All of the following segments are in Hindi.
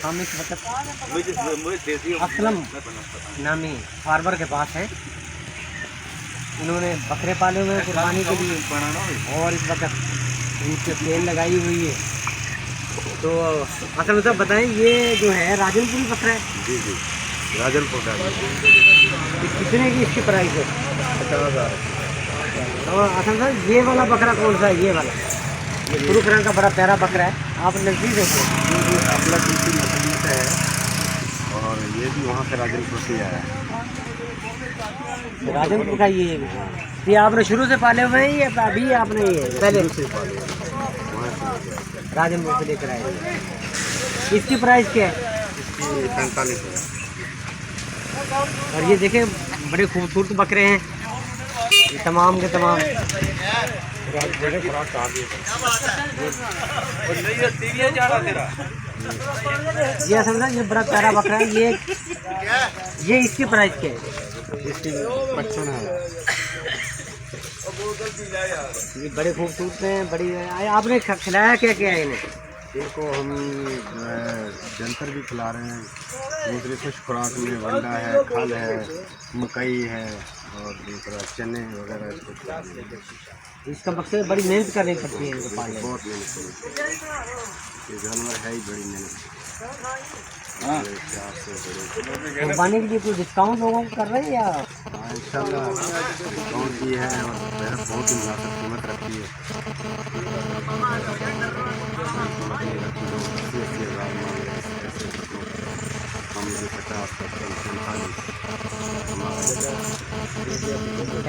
हम इस वक्त असलम नामी फार्मर के पास है। इन्होंने बकरे पाले हुए हैं कुर्बानी के लिए और इस वक्त इनकी सेल लगाई हुई है। तो असल में बताएं, ये जो है राजनपुरी बकरा है? जी जी, राजनपुर का। कितने की इसकी प्राइस है? 50,000। तो असल में ये वाला बकरा कौन सा है? ये वाला सुरुख रंग का बड़ा प्यारा बकरा है। आप नजदीक देखो, ये अपना दूसरी नस्ल से है और ये भी वहाँ से राजनपुर से आया है। राजनपुर का ये आपने शुरू से पाले हुए हैं या अभी आपने ये पहले से पाले हैं, राजनपुर से लेकर आए? इसकी प्राइस क्या है? इसकी 45,000। और ये देखें, बड़े खूबसूरत बकरे हैं ये तमाम के तमाम। ये असल में ये बड़ा प्यारा बकरा है। ये इसकी प्राइस क्या है? इसकी 55,000। ये बड़े खूबसूरत हैं, बड़ी। आपने खिलाया क्या क्या है इन्हें? इनको हम जंतर भी खिला रहे हैं, दूसरी कुछ खुराक में वंडा है, खल है, मकई है और दूसरा चने वगैरह इसको खिला रहे हैं। इसका मकसद बड़ी मेहनत करनी पड़ती है इनको पालने में। बहुत मेहनत करनी पड़ती है। ये जानवर है ही बड़ी मेहनत। कुर्बानी के लिए कोई डिस्काउंट लोगों को कर रहे हैं या? इंशाल्लाह डिस्काउंट भी है और बहुत ही मुनासिब कीमत रखी है।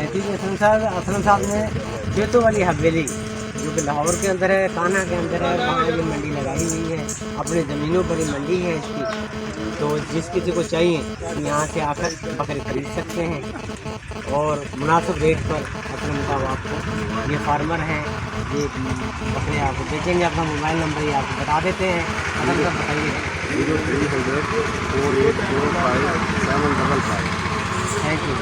80,000 हम 50 असलम साहब ने खेतों वाली हवेली जो कि लाहौर के अंदर है, कान्हा के अंदर है, वहाँ ये मंडी लगाई हुई है। अपनी ज़मीनों पर ही मंडी है इसकी। तो जिस किसी को चाहिए यहाँ से आकर बकरे खरीद सकते हैं और मुनासिब रेट पर अपने मुताबिक आपको ये फार्मर हैं, ये बकरे आपको बेचेंगे। अपना मोबाइल नंबर ही आपको बता देते हैं, अगर सब बताइए। 03004845 755। Thank you.